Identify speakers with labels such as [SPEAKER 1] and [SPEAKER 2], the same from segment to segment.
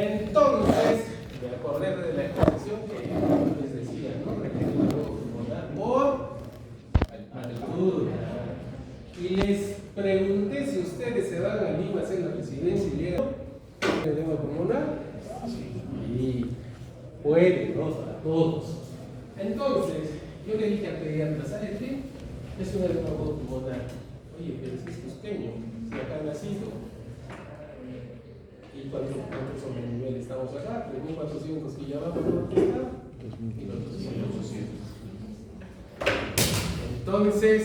[SPEAKER 1] Entonces, me acordé de la expresión que les decía, ¿no? Por altura. Y les pregunté si ustedes se van a Lima a hacer la residencia y llegan al edema pulmonar. Sí, puede, ¿no? Para todos. Entonces, yo le dije al pediatra, ¿sabes qué? Es un edema pulmonar. Oye, pero es pequeño, si acá ha nacido. ¿Y cuántos sobre el nivel estamos acá? 3.400 que ya vamos a estar. Y los 2.800. Entonces,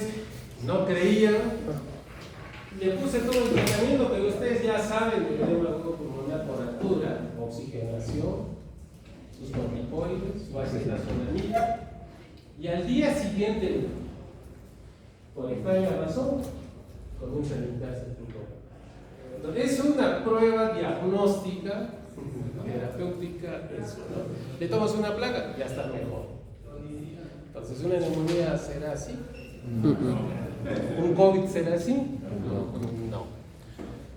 [SPEAKER 1] no creía. Le puse todo el tratamiento, pero ustedes ya saben el edema pulmonar por altura, oxigenación, sus corticoides, su acetazolamida. Y al día siguiente, por extraña razón, comienza a limpiarse el pulmón. Es una prueba diagnóstica, terapéutica, eso, ¿no? Le tomas una placa, ya está mejor. Entonces, ¿una neumonía será así? ¿Un COVID será así? No.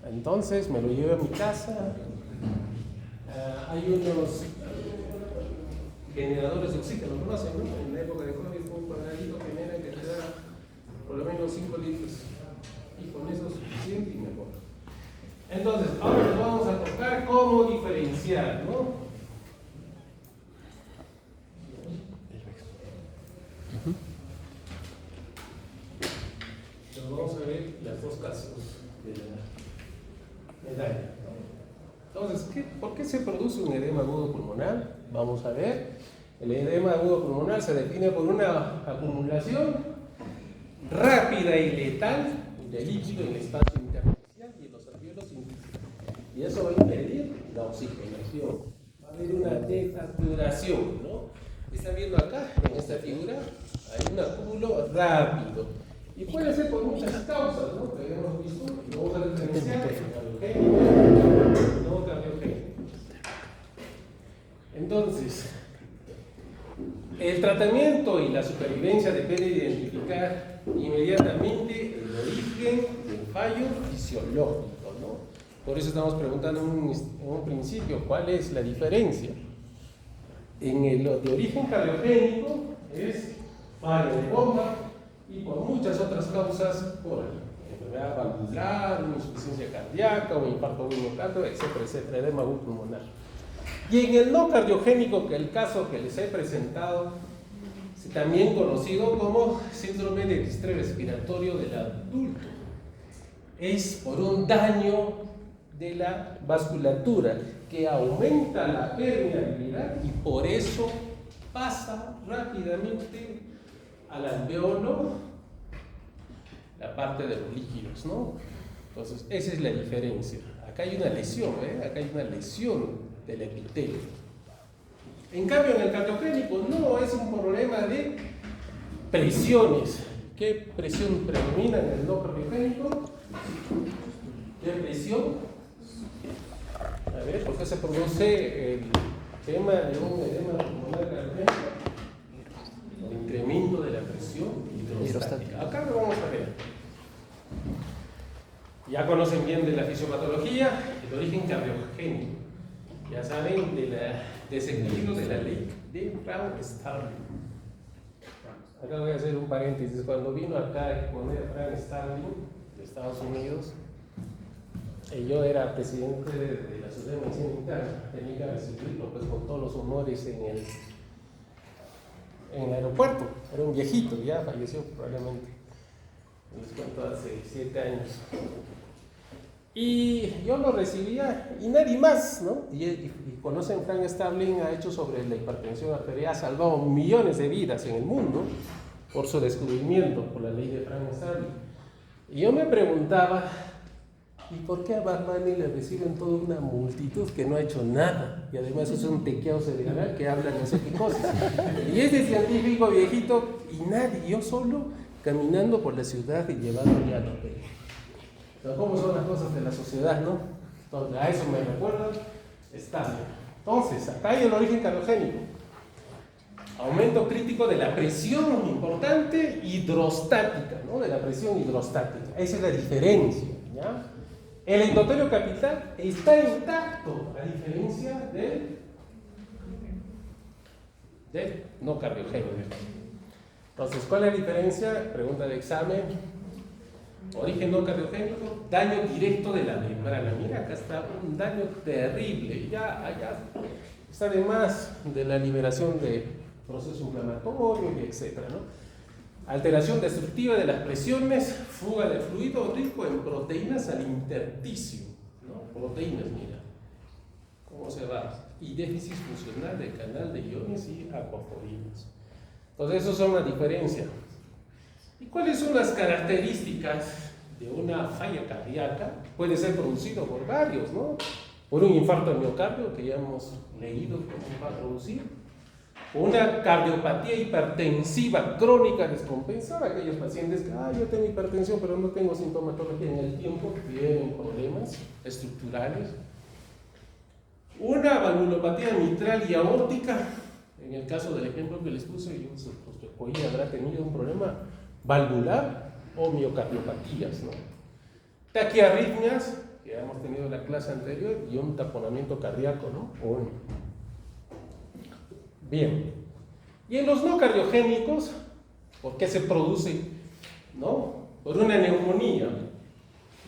[SPEAKER 1] Entonces, me lo llevo a mi casa. Hay unos generadores de oxígeno, ¿lo conocen, no? En la época de COVID, un cuadradito genera que te da por lo menos 5 litros. Y con eso es suficiente y mejor. Entonces, ahora nos vamos a tocar cómo diferenciar, ¿no? Entonces, vamos a ver las dos casos de la medalla. Entonces, ¿por qué se produce un edema agudo pulmonar? Vamos a ver. El edema agudo pulmonar se define por una acumulación rápida y letal de líquido en el espacio intersticial y en los alveolos intersticiales. Y eso va a impedir la oxigenación. Va a haber una desaturación, ¿no? Están viendo acá, en esta figura, hay un acúmulo rápido. Y puede ser por muchas causas, ¿no? Que hemos visto, y vamos a diferenciar el cardiogénico y no cardiogénico. Entonces, el tratamiento y la supervivencia depende de identificar inmediatamente el origen del fallo fisiológico, ¿no? Por eso estamos preguntando en un principio cuál es la diferencia. En el de origen cardiogénico es fallo de bomba y por muchas otras causas, por enfermedad valvular, insuficiencia cardíaca o infarto de miocardio, etcétera, etcétera, edema agudo pulmonar. Y en el no cardiogénico, que el caso que les he presentado, también conocido como síndrome de distrés respiratorio del adulto, es por un daño de la vasculatura que aumenta la permeabilidad y por eso pasa rápidamente al alveolo la parte de los líquidos, ¿no? Entonces, esa es la diferencia. Acá hay una lesión, acá hay una lesión del epitelio. En cambio, en el cardiogénico no es un problema de presiones. ¿Qué presión predomina en el no cardiogénico? ¿Qué presión? A ver, ¿por qué se produce el tema de un edema pulmonar cardiogénico? El incremento de la presión hidrostática. Acá lo vamos a ver. Ya conocen bien de la fisiopatología, el origen cardiogénico. Ya saben del desequilibrio de la ley de Frank-Starling. Acá voy a hacer un paréntesis. Cuando vino acá a exponer Frank Starling de Estados Unidos, yo era presidente de la Sociedad de Medicina Interna, tenía que recibirlo pues, con todos los honores en el aeropuerto. Era un viejito, ya falleció probablemente. Les cuento hace 7 años. Y yo lo recibía y nadie más, ¿no? Y conocen, Frank Starling ha hecho sobre la hipertensión arterial, ha salvado millones de vidas en el mundo por su descubrimiento, por la ley de Frank Starling. Y yo me preguntaba, ¿y por qué a Barmani le reciben toda una multitud que no ha hecho nada? Y además es un tequeado cerebral que habla no sé qué cosas. Y ese científico viejito y nadie, yo solo caminando por la ciudad y llevándole al hotel. ¿Cómo son las cosas de la sociedad, no? Entonces, a eso me recuerda Starling. Entonces, acá hay el origen cardiogénico. Aumento crítico de la presión importante hidrostática, ¿no? De la presión hidrostática. Esa es la diferencia, ¿ya? El endotelio capital está intacto, a diferencia del no cardiogénico. Entonces, ¿cuál es la diferencia? Pregunta de examen. Origen no cardiogénico, daño directo de la membrana. Mira, acá está un daño terrible. Ya está además de la liberación de procesos inflamatorios, etcétera, ¿no? Alteración destructiva de las presiones, fuga de fluido rico en proteínas al intersticio, ¿no? Proteínas, mira, cómo se va. Y déficit funcional del canal de iones y acuaforinas. Entonces, eso son las diferencias. ¿Y cuáles son las características de una falla cardíaca? Puede ser producido por varios, ¿no? Por un infarto de miocardio, que ya hemos leído cómo va a producir. Una cardiopatía hipertensiva crónica descompensada, aquellos pacientes que, yo tengo hipertensión, pero no tengo sintomatología en el tiempo, tienen problemas estructurales. Una valvulopatía mitral y aórtica, en el caso del ejemplo que les puse, yo hoy habrá tenido un problema valvular o miocardiopatías, ¿no? Taquiarritmias, que hemos tenido en la clase anterior, y un taponamiento cardíaco, ¿no? Bien. Y en los no cardiogénicos, ¿por qué se produce? ¿No? Por una neumonía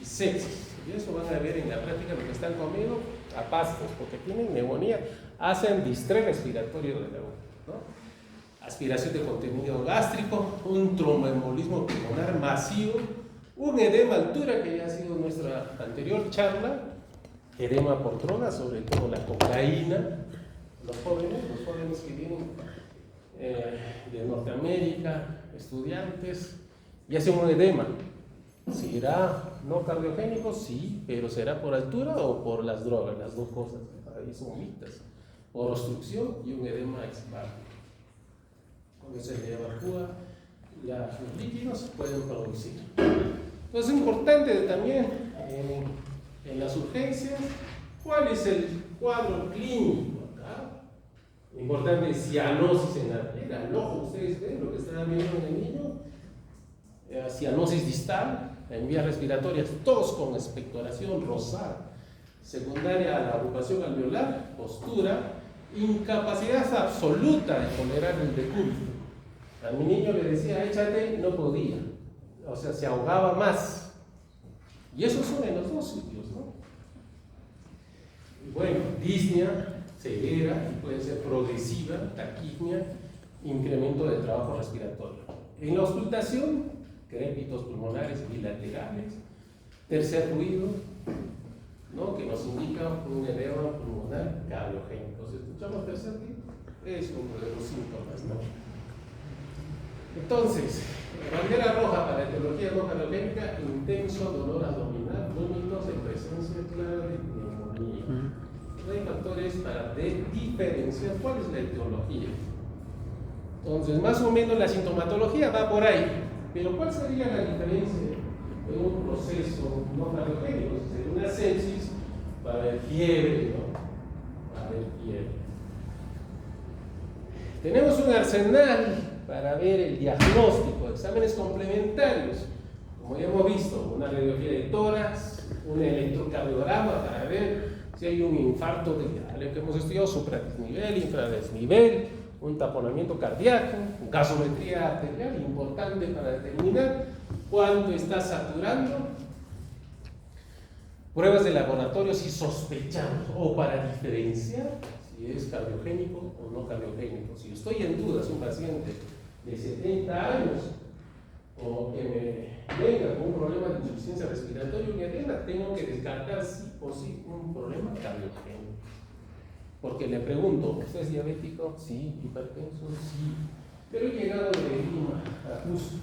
[SPEAKER 1] y sepsis. Y eso van a ver en la práctica lo que están comiendo a pastos, porque tienen neumonía, hacen distrés respiratorio de la boca, ¿no? Aspiración de contenido gástrico, un tromboembolismo pulmonar masivo, un edema altura, que ya ha sido nuestra anterior charla, edema por drogas, sobre todo la cocaína. Los jóvenes que vienen de Norteamérica, estudiantes, y hacen un edema. ¿Será no cardiogénico? Sí, pero ¿será por altura o por las drogas? Las dos cosas, ahí son mitas. Por obstrucción y un edema externo. Cuando se le evacúa, los líquidos pueden producir. Entonces es importante también en las urgencias, ¿cuál es el cuadro clínico acá? Importante es cianosis en la arteria, el ojo, ustedes ven lo que están viendo en el niño, cianosis distal, en vías respiratorias, tos con expectoración rosada, secundaria a la ocupación alveolar, postura, incapacidad absoluta de tolerar el decúbito. A mi niño le decía, échate, no podía, o sea, se ahogaba más. Y eso son en los dos sitios, ¿no? Y bueno, disnea severa, puede ser progresiva, taquipnia, incremento del trabajo respiratorio. En la auscultación, crépitos pulmonares bilaterales, tercer ruido, ¿no? Que nos indica un edema pulmonar cardiogénico. Si escuchamos tercer ruido, es uno de los síntomas, ¿no? Entonces, bandera roja para etiología no cardiogénica, intenso dolor abdominal, vómitos en presencia clara de neumonía. Hay factores para diferenciar cuál es la etiología. Entonces, más o menos la sintomatología va por ahí, pero ¿cuál sería la diferencia de un proceso no cardiogénico? Sería una sepsis, va a haber fiebre, ¿no? Va a haber fiebre. Tenemos un arsenal para ver el diagnóstico, exámenes complementarios, como ya hemos visto, una radiografía de tórax, un electrocardiograma para ver si hay un infarto de lo que hemos estudiado, supradesnivel, infradesnivel, un taponamiento cardíaco, gasometría arterial, importante para determinar cuánto está saturando, pruebas de laboratorio si sospechamos o para diferenciar si es cardiogénico o no cardiogénico. Si estoy en duda, es un paciente de 70 años o que me venga con un problema de insuficiencia respiratoria y edema, tengo que descartar sí o sí un problema cardiogénico. Porque le pregunto, ¿usted es diabético? Sí. ¿Hipertenso? Sí. Pero he llegado de Lima a Cusco.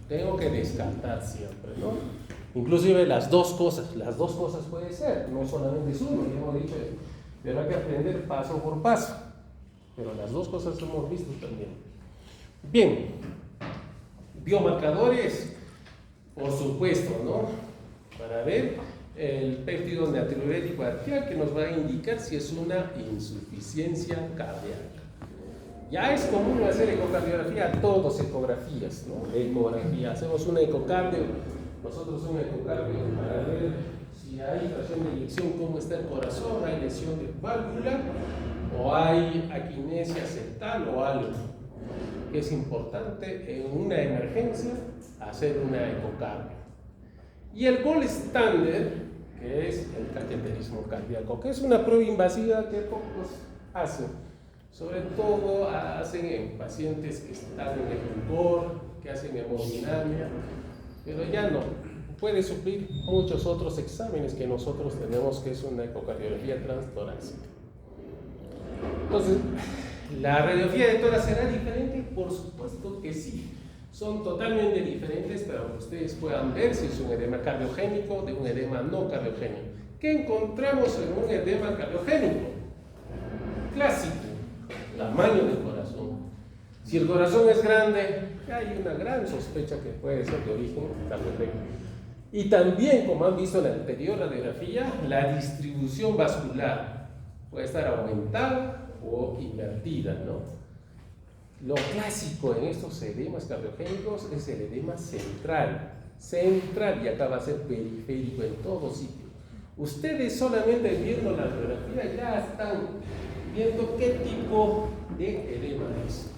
[SPEAKER 1] Tengo que descartar siempre, ¿no? Inclusive las dos cosas puede ser, no solamente es uno, ya hemos dicho, pero hay que aprender paso por paso. Pero las dos cosas hemos visto también. Bien, biomarcadores, por supuesto, ¿no? Para ver el péptido natriurético arterial que nos va a indicar si es una insuficiencia cardíaca. Ya es común hacer ecocardiografía, todos ecografías, ¿no? Ecografía, hacemos una ecocardio nosotros un ecocardio para ver si hay fracción de eyección, cómo está el corazón, hay lesión de válvula o hay aquinesia septal o algo. Es importante en una emergencia hacer una ecocardio. Y el gold standard, que es el cateterismo cardíaco, que es una prueba invasiva que pocos hacen. Sobre todo hacen en pacientes que están en el rigor, que hacen hemodinamia, pero ya no. Puede suplir muchos otros exámenes que nosotros tenemos, que es una ecocardiografía transtorácica. Entonces, ¿la radiografía de tórax será diferente? Por supuesto que sí. Son totalmente diferentes para que ustedes puedan ver si es un edema cardiogénico de un edema no cardiogénico. ¿Qué encontramos en un edema cardiogénico? Clásico, tamaño del corazón. Si el corazón es grande, hay una gran sospecha que puede ser de origen cardiogénico. Y también, como han visto en la anterior radiografía, la distribución vascular puede estar aumentada o invertida, ¿no? Lo clásico en estos edemas cardiogénicos es el edema central, y acá va a ser periférico en todo sitio. Ustedes solamente viendo la radiografía ya están viendo qué tipo de edema es.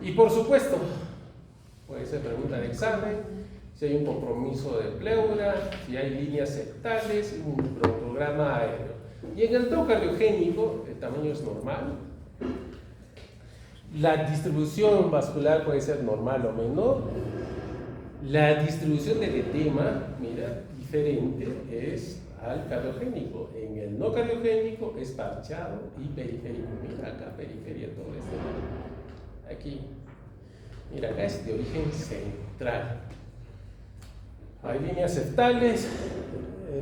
[SPEAKER 1] Y por supuesto, puede ser pregunta de examen, si hay un compromiso de pleura, si hay líneas septales, un programa aéreo. Y en el TOC cardiogénico, el tamaño es normal. La distribución vascular puede ser normal o menor. La distribución del edema, mira, diferente es al cardiogénico. En el no cardiogénico es parchado y periférico. Mira acá, periferia, todo este. Aquí. Mira, acá es de origen central. ¿Hay líneas septales?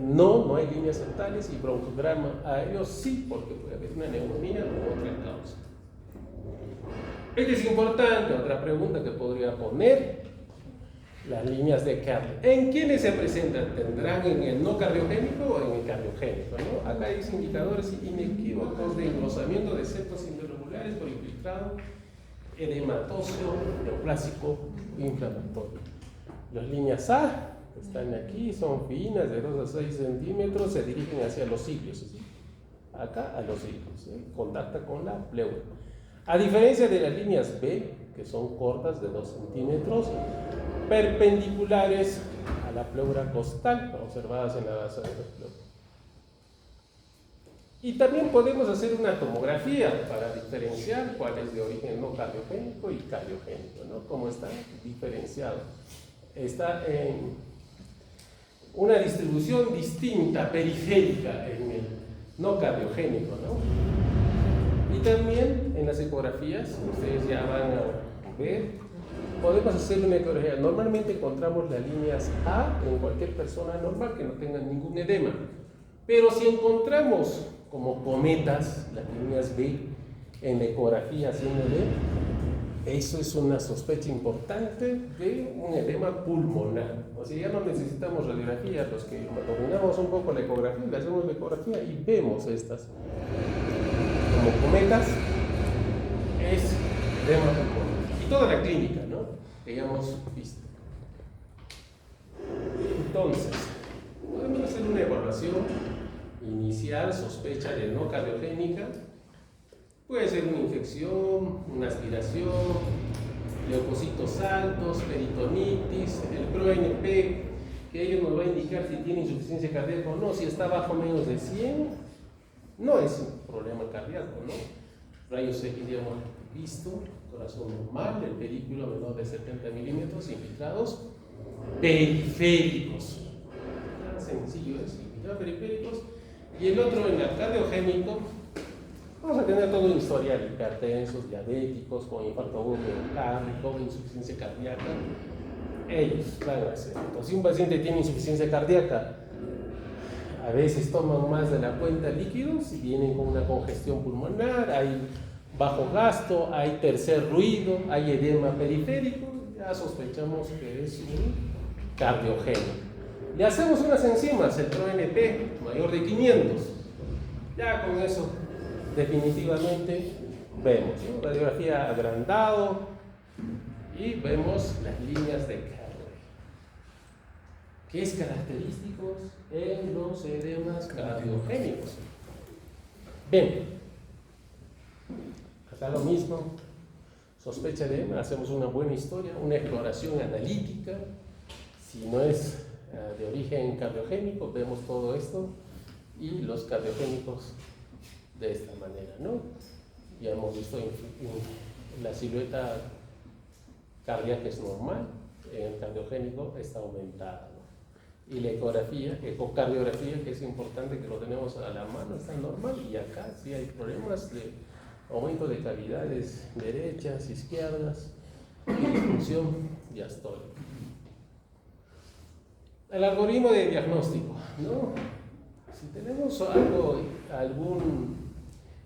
[SPEAKER 1] No hay líneas septales. Y broncograma aéreo sí, porque puede haber una neumonía o otra causa. Este es importante, otra pregunta que podría poner, las líneas de Kerr. ¿En quiénes se presentan? ¿Tendrán en el no cardiogénico o en el cardiogénico? ¿No? Acá hay indicadores inequívocos de engrosamiento de septos interregulares por infiltrado, edematóseo, neoplásico, inflamatorio. Las líneas A están aquí, son finas, de 2 a 6 centímetros, se dirigen hacia los cilios, ¿sí? Acá a los cilios, ¿sí? Contacta con la pleura. A diferencia de las líneas B, que son cortas de 2 centímetros, perpendiculares a la pleura costal, observadas en la base de la pleura. Y también podemos hacer una tomografía para diferenciar cuál es de origen no cardiogénico y cardiogénico, ¿no? Cómo está diferenciado. Está en una distribución distinta, periférica, en el no cardiogénico, ¿no? Y también en las ecografías, ustedes ya van a ver, podemos hacer una ecografía. Normalmente encontramos las líneas A en cualquier persona normal que no tenga ningún edema. Pero si encontramos como cometas las líneas B en la ecografía haciéndole, eso es una sospecha importante de un edema pulmonar. O sea, ya no necesitamos radiografía, los que dominamos un poco la ecografía, le hacemos la ecografía y vemos estas como cometas, es edema pulmonar. Y toda la clínica, ¿no? Que ya hemos visto. Entonces, podemos hacer una evaluación inicial, sospecha de no cardiogénica. Puede ser una infección, una aspiración, leucocitos altos, peritonitis, el ProNP, que ellos nos va a indicar si tiene insuficiencia cardíaca o no. Si está bajo menos de 100, no es un problema cardíaco, ¿no? Rayos X ya hemos visto, corazón normal, el pedículo menor de 70 milímetros, infiltrados periféricos. Tan sencillo es, infiltrados periféricos. Y el otro en el cardiogénico, vamos a tener todo un historial, hipertensos, diabéticos, con infarto agudo miocárdico, insuficiencia cardíaca. Ellos van a hacer. Entonces, si un paciente tiene insuficiencia cardíaca, a veces toman más de la cuenta líquidos y vienen con una congestión pulmonar, hay bajo gasto, hay tercer ruido, hay edema periférico, ya sospechamos que es un cardiogénico. Le hacemos unas enzimas, el ProNP mayor de 500. Ya con eso definitivamente vemos, ¿no? Radiografía agrandado y vemos las líneas de Kerr. que es característico en los edemas cardiogénicos. Bien, acá lo mismo, sospecha de edema, hacemos una buena historia, una exploración analítica. Si no es de origen cardiogénico, vemos todo esto y los cardiogénicos de esta manera, ¿no? Ya hemos visto en la silueta cardíaca es normal, en el cardiogénico está aumentada, ¿no? Y la ecocardiografía, que es importante que lo tenemos a la mano, está normal, y acá sí hay problemas de aumento de cavidades derechas, izquierdas, y disfunción diastólica. El algoritmo de diagnóstico, ¿no? Si tenemos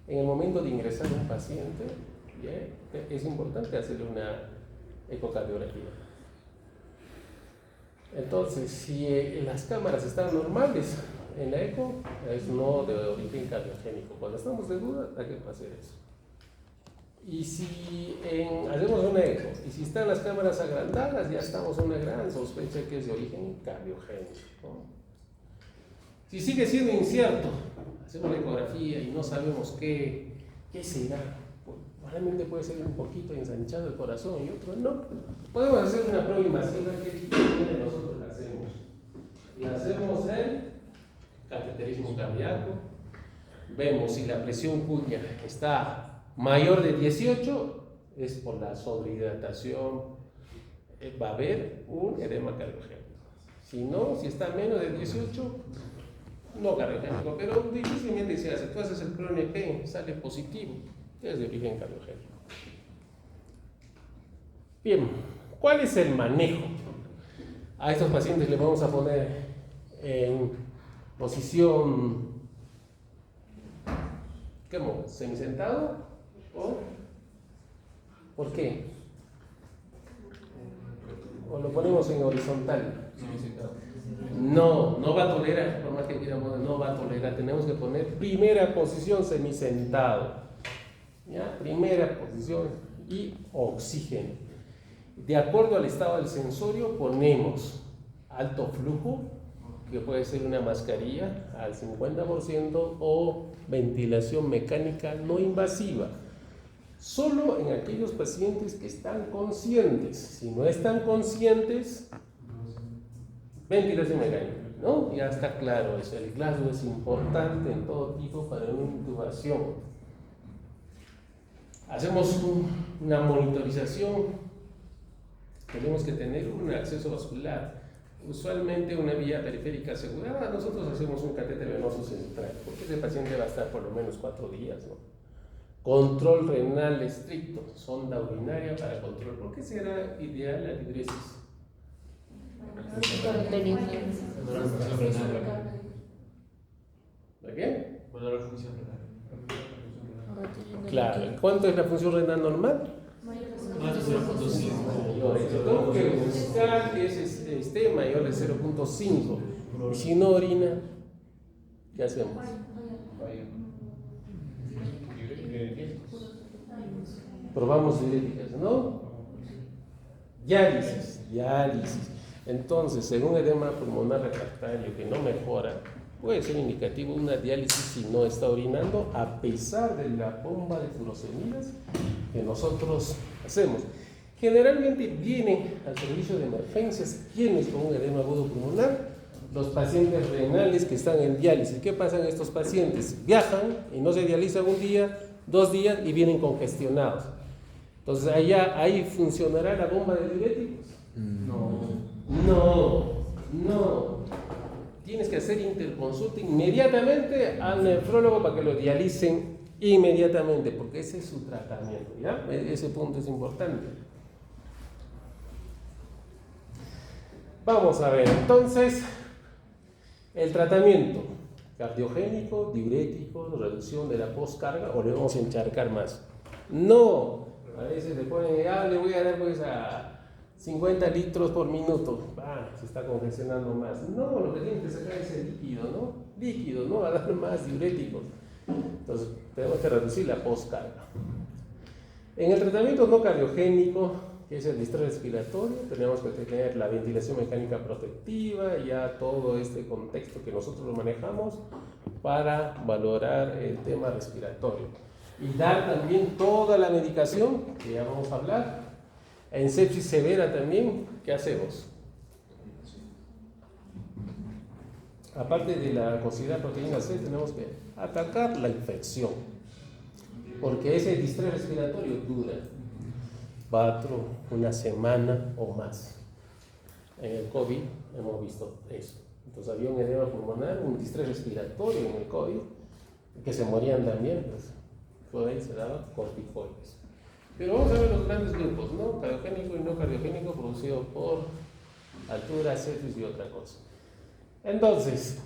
[SPEAKER 1] en el momento de ingresar a un paciente, ¿ya? Es importante hacerle una ecocardiografía. Entonces, si las cámaras están normales en la eco, es no de origen cardiogénico. Cuando estamos de duda, hay que hacer eso. Y si hacemos una eco, y si están las cámaras agrandadas, ya estamos en una gran sospecha que es de origen cardiogénico, ¿no? Si sigue siendo incierto, hacemos la ecografía y no sabemos qué será. Realmente puede ser un poquito ensanchado el corazón y otro no. Podemos hacer una prueba invasiva que nosotros la hacemos. La hacemos en cateterismo cardíaco. Vemos si la presión cuña está mayor de 18, es por la sobrehidratación, va a haber un edema cardiogénico. Si no, si está menos de 18, no cardiogénico, pero difícilmente se hace. Tú haces el PRO-NP, sale positivo, es de origen cardiogénico. Bien, ¿cuál es el manejo? A estos pacientes les vamos a poner en posición, ¿cómo? ¿Semisentado? ¿Por qué? ¿O lo ponemos en horizontal? No va a tolerar, por más que quieramos, no va a tolerar. Tenemos que poner primera posición semisentado. ¿Ya? Primera posición y oxígeno. De acuerdo al estado del sensorio, ponemos alto flujo, que puede ser una mascarilla al 50%, o ventilación mecánica no invasiva. Solo en aquellos pacientes que están conscientes. Si no están conscientes, ventilación mecánica, ¿no? Ya está claro eso. El Glasgow es importante en todo tipo para una intubación. Hacemos una monitorización. Tenemos que tener un acceso vascular. Usualmente una vía periférica asegurada. Nosotros hacemos un catéter venoso central, porque ese paciente va a estar por lo menos 4 días, ¿no? Control renal estricto, sonda urinaria para control. ¿Por qué será ideal la diuresis? ¿De qué?
[SPEAKER 2] La función renal.
[SPEAKER 1] Claro. ¿Cuánto es la función renal normal?
[SPEAKER 2] Más de 0.5.
[SPEAKER 1] Tengo que buscar que esté mayor de 0.5. Si no orina, ¿qué hacemos? Probamos diuréticas, ¿no? Diálisis. Entonces, según edema pulmonar refractario que no mejora, puede ser indicativo una diálisis si no está orinando, a pesar de la bomba de furosemidas que nosotros hacemos. Generalmente vienen al servicio de emergencias quienes con un edema agudo pulmonar, los pacientes renales que están en diálisis. ¿Qué pasa en estos pacientes? Viajan y no se dializan un día, 2 días y vienen congestionados. Entonces ahí funcionará la bomba de diuréticos. No. Tienes que hacer interconsulta inmediatamente al nefrólogo para que lo dialicen inmediatamente, porque ese es su tratamiento, ¿ya? Ese punto es importante. Vamos a ver, entonces, el tratamiento cardiogénico, diurético, reducción de la postcarga, o le vamos a encharcar más. No, a veces le ponen, le voy a dar pues a 50 litros por minuto, se está congestionando más. No, lo que tiene que sacar es el líquido, no va a dar más diuréticos. Entonces, tenemos que reducir la postcarga. En el tratamiento no cardiogénico, ¿Qué es el distrés respiratorio? Tenemos que tener la ventilación mecánica protectiva, ya todo este contexto que nosotros lo manejamos para valorar el tema respiratorio. Y dar también toda la medicación, que ya vamos a hablar. En sepsis severa también, ¿qué hacemos? Aparte de la considerada proteína C, tenemos que atacar la infección, porque ese distrés respiratorio dura 1 semana o más. En el COVID hemos visto eso. Entonces había un edema pulmonar, un distrés respiratorio en el COVID, que se morían también, pues por ahí se daban corticoides. Pero vamos a ver los grandes grupos, ¿no? Cardiogénico y no cardiogénico, producido por altura, sepsis y otra cosa. Entonces,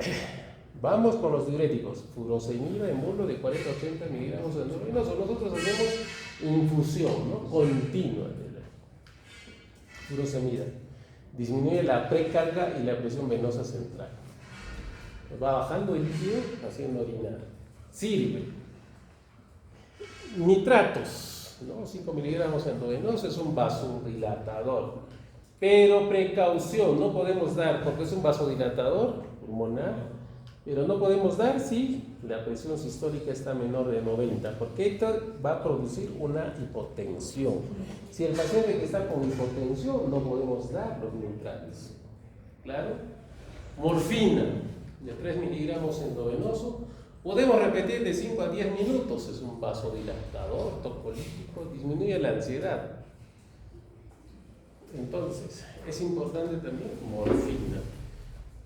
[SPEAKER 1] vamos con los diuréticos. Furosemida en bulbo de 40 a 80 miligramos de endovenoso. Nosotros hacemos infusión, ¿no? Continua de la furosemida. Disminuye la precarga y la presión venosa central. Nos va bajando el líquido, haciendo orinar. Sirve. Nitratos, ¿no? 5 miligramos endovenoso, es un vasodilatador. Pero precaución, no podemos dar, porque es un vasodilatador pulmonar, pero no podemos dar si la presión sistólica está menor de 90, porque esto va a producir una hipotensión. Si el paciente que está con hipotensión, no podemos dar los nitratos. ¿Claro? Morfina, de 3 miligramos endovenoso, podemos repetir de 5 a 10 minutos, es un vasodilatador tocolítico, disminuye la ansiedad. Entonces, es importante también morfina.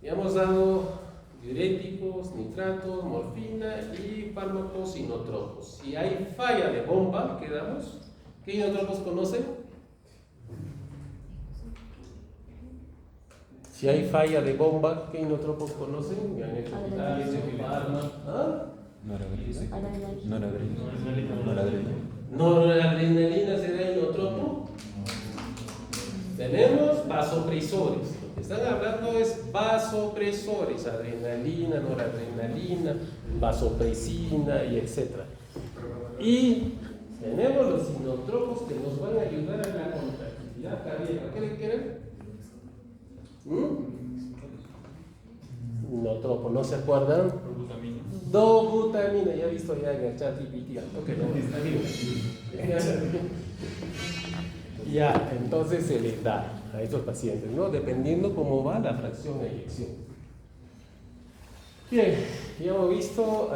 [SPEAKER 1] Ya hemos dado diuréticos, nitratos, morfina y fármacos inotropos. Si hay falla de bomba, ¿qué damos? ¿Qué inotropos conocen? Si hay falla de bomba, ¿qué inotropos conocen? Noradrenalina será inotropo. Tenemos vasopresores. Lo que están hablando es vasopresores, adrenalina, noradrenalina, vasopresina y etc. Y tenemos los inotropos que nos van a ayudar a la contractilidad cardíaca. ¿Qué le quieren? Inotropo, ¿no se acuerdan? Dobutamina, ya he visto ya en el chat GPT. Ok, no, está bien. Ya, entonces se les da a estos pacientes, ¿no? Dependiendo cómo va la fracción de eyección. Bien, ya hemos visto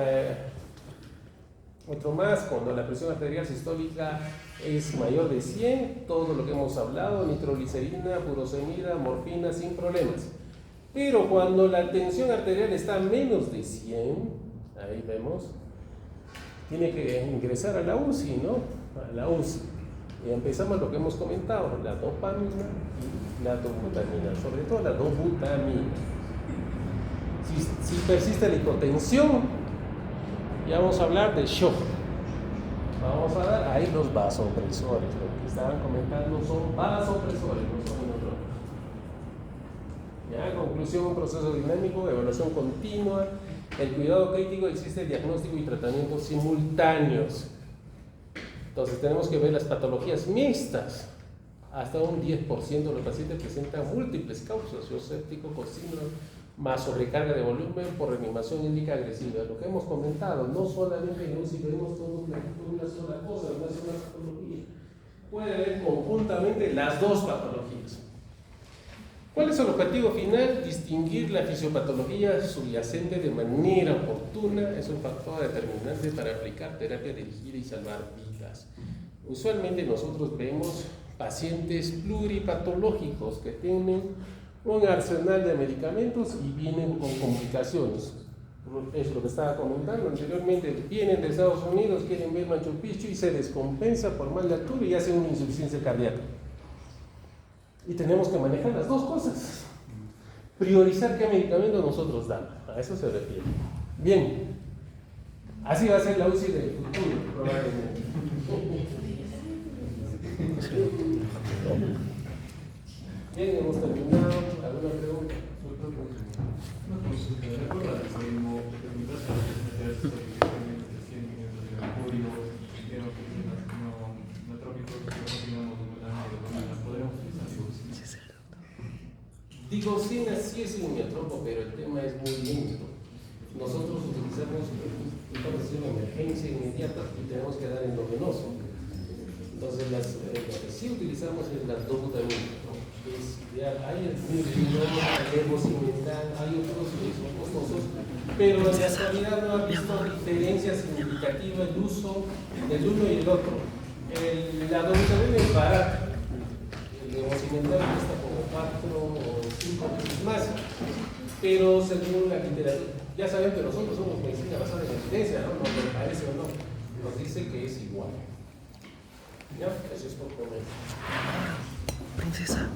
[SPEAKER 1] otro más, cuando la presión arterial sistólica es mayor de 100, todo lo que hemos hablado, nitroglicerina, furosemida, morfina, sin problemas. Pero cuando la tensión arterial está a menos de 100, ahí vemos, tiene que ingresar a la UCI, ¿no? A la UCI. Y empezamos lo que hemos comentado, la dopamina y la dobutamina, sobre todo la dobutamina. Si persiste la hipotensión, ya vamos a hablar de shock. Vamos a dar ahí los vasopresores, lo que estaban comentando son vasopresores, no son inotropos. Ya, conclusión, un proceso dinámico, evaluación continua, el cuidado crítico, existe diagnóstico y tratamiento simultáneos. Entonces tenemos que ver las patologías mixtas. Hasta un 10% de los pacientes presentan múltiples causas, yo séptico, con síndrome, más sobrecarga de volumen por reanimación hídrica agresiva. Lo que hemos comentado, no solamente en UCI vemos todo una sola cosa, una sola patología. Puede haber conjuntamente las dos patologías. ¿Cuál es el objetivo final? Distinguir la fisiopatología subyacente de manera oportuna es un factor determinante para aplicar terapia dirigida y salvar vidas. Usualmente nosotros vemos pacientes pluripatológicos que tienen un arsenal de medicamentos y vienen con complicaciones. Es lo que estaba comentando anteriormente, vienen de Estados Unidos, quieren ver Machu Picchu y se descompensa por mal de altura y hacen una insuficiencia cardíaca. Y tenemos que manejar las dos cosas. Priorizar qué medicamento nosotros damos. A eso se refiere. Bien. Así va a ser la UCI del futuro, probablemente. Bien, hemos terminado. ¿Alguna pregunta?
[SPEAKER 2] Una consulta. ¿Recuerda que seguimos en mi casa de 100 minutos de mercurio, no trópicos, que no digamos
[SPEAKER 1] Digoxina sí es inmunotropo, pero el tema es muy lento. Nosotros utilizamos, estamos haciendo emergencia inmediata y tenemos que dar endovenoso. Entonces, lo que sí utilizamos es la dobutamina, ¿no? Que es ideal. Hay el levosimental, hay otros que son costosos, pero en la actualidad no ha visto diferencia significativa el uso del uno y el otro. La dobutamina es barata. El levosimental cuesta como 4 o 5 veces más, pero según la literatura, ya saben que nosotros somos medicina basada en evidencia, ¿no? Nos parece o no, nos dice que es igual. Ya, eso es por comer.
[SPEAKER 3] Princesa.